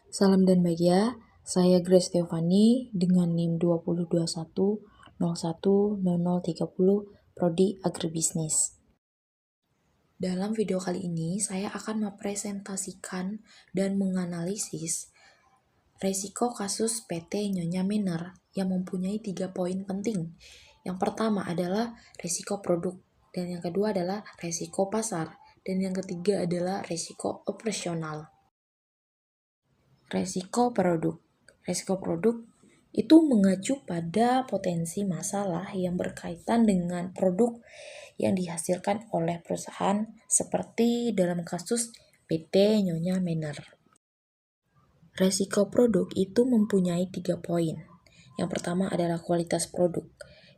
Salam dan bahagia, saya Grace Stefani dengan NIM 2021010030 Prodi Agribisnis. Dalam video kali ini, saya akan mempresentasikan dan menganalisis resiko kasus PT Nyonya Mener yang mempunyai 3 poin penting. Yang pertama adalah resiko produk, dan yang kedua adalah resiko pasar, dan yang ketiga adalah resiko operasional. Resiko produk itu mengacu pada potensi masalah yang berkaitan dengan produk yang dihasilkan oleh perusahaan seperti dalam kasus PT Nyonya Mener. Resiko produk itu mempunyai 3 poin. Yang pertama adalah kualitas produk.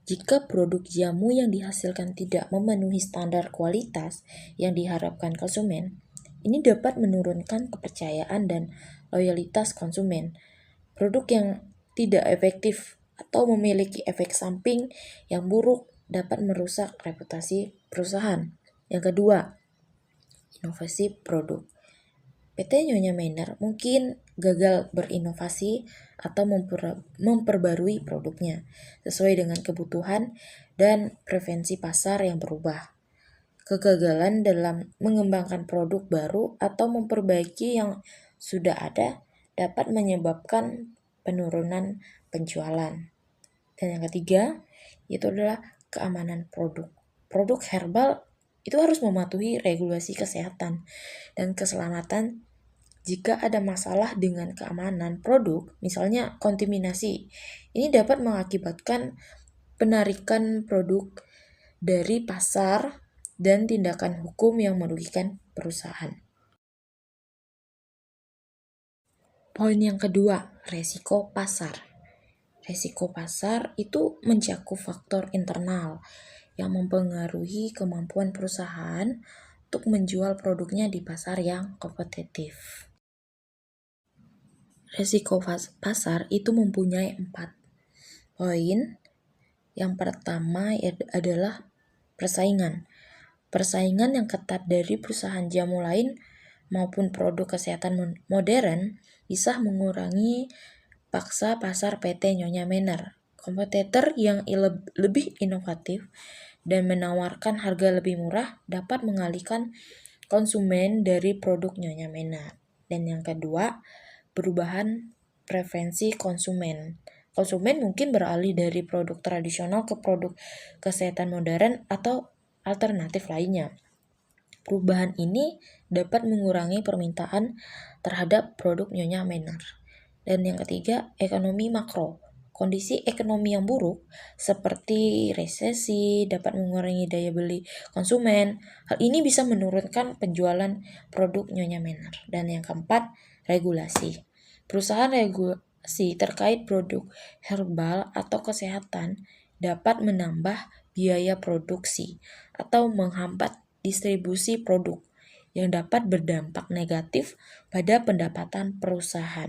Jika produk jamu yang dihasilkan tidak memenuhi standar kualitas yang diharapkan konsumen, ini dapat menurunkan kepercayaan dan loyalitas konsumen. Produk yang tidak efektif atau memiliki efek samping yang buruk dapat merusak reputasi perusahaan. Yang kedua, inovasi produk. PT Nyonya Mener mungkin gagal berinovasi atau memperbarui produknya sesuai dengan kebutuhan dan preferensi pasar yang berubah. Kegagalan dalam mengembangkan produk baru atau memperbaiki yang sudah ada dapat menyebabkan penurunan penjualan. Dan yang ketiga, itu adalah keamanan produk. Produk herbal itu harus mematuhi regulasi kesehatan dan keselamatan. Jika ada masalah dengan keamanan produk, misalnya kontaminasi, ini dapat mengakibatkan penarikan produk dari pasar dan tindakan hukum yang merugikan perusahaan. Poin yang kedua, resiko pasar. Resiko pasar itu mencakup faktor internal yang mempengaruhi kemampuan perusahaan untuk menjual produknya di pasar yang kompetitif. Resiko pasar itu mempunyai 4 poin. Yang pertama adalah persaingan. Persaingan yang ketat dari perusahaan jamu lain maupun produk kesehatan modern bisa mengurangi paksa pasar PT Nyonya Mener. Kompetitor yang lebih inovatif dan menawarkan harga lebih murah dapat mengalihkan konsumen dari produk Nyonya Mener. Dan yang kedua, perubahan preferensi konsumen. Konsumen mungkin beralih dari produk tradisional ke produk kesehatan modern atau alternatif lainnya. Perubahan ini dapat mengurangi permintaan terhadap produk Nyonya Mener. Dan yang ketiga, ekonomi makro. Kondisi ekonomi yang buruk seperti resesi dapat mengurangi daya beli konsumen. Hal ini bisa menurunkan penjualan produk Nyonya Mener. Dan yang keempat, regulasi. Perusahaan regulasi terkait produk herbal atau kesehatan dapat menambah biaya produksi atau menghambat distribusi produk yang dapat berdampak negatif pada pendapatan perusahaan.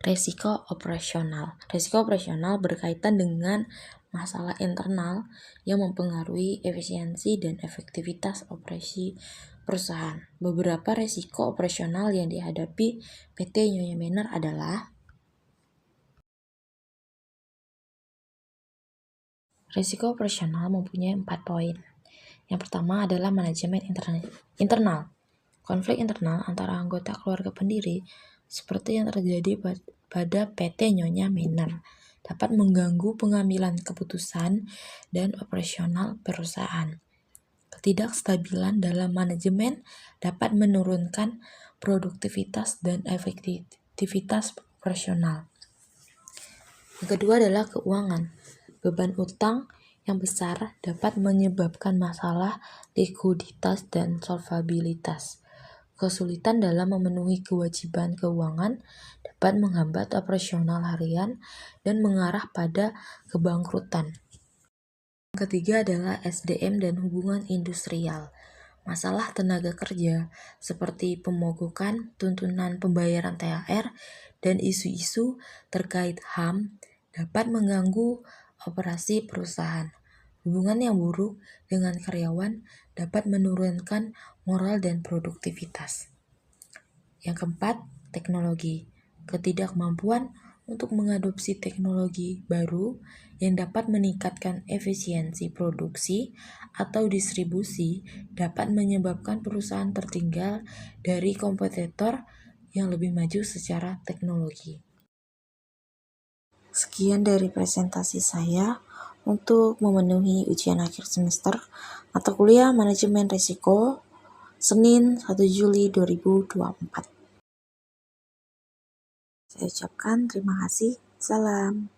Resiko operasional. Resiko operasional berkaitan dengan masalah internal yang mempengaruhi efisiensi dan efektivitas operasi perusahaan. Beberapa resiko operasional yang dihadapi PT Nyonya Mener adalah resiko operasional mempunyai 4 poin. Yang pertama adalah manajemen internal. Konflik internal antara anggota keluarga pendiri seperti yang terjadi pada PT Nyonya Mener dapat mengganggu pengambilan keputusan dan operasional perusahaan. Ketidakstabilan dalam manajemen dapat menurunkan produktivitas dan efektivitas operasional. Yang kedua adalah keuangan. Beban utang yang besar dapat menyebabkan masalah likuiditas dan solvabilitas. Kesulitan dalam memenuhi kewajiban keuangan dapat menghambat operasional harian dan mengarah pada kebangkrutan. Yang ketiga adalah SDM dan hubungan industrial. Masalah tenaga kerja seperti pemogokan, tuntunan pembayaran THR, dan isu-isu terkait HAM dapat mengganggu operasi perusahaan. Hubungan yang buruk dengan karyawan dapat menurunkan moral dan produktivitas. Yang keempat, teknologi. Ketidakmampuan untuk mengadopsi teknologi baru yang dapat meningkatkan efisiensi produksi atau distribusi dapat menyebabkan perusahaan tertinggal dari kompetitor yang lebih maju secara teknologi. Sekian dari presentasi saya untuk memenuhi ujian akhir semester mata kuliah Manajemen Risiko Senin 1 Juli 2024. Saya ucapkan terima kasih. Salam.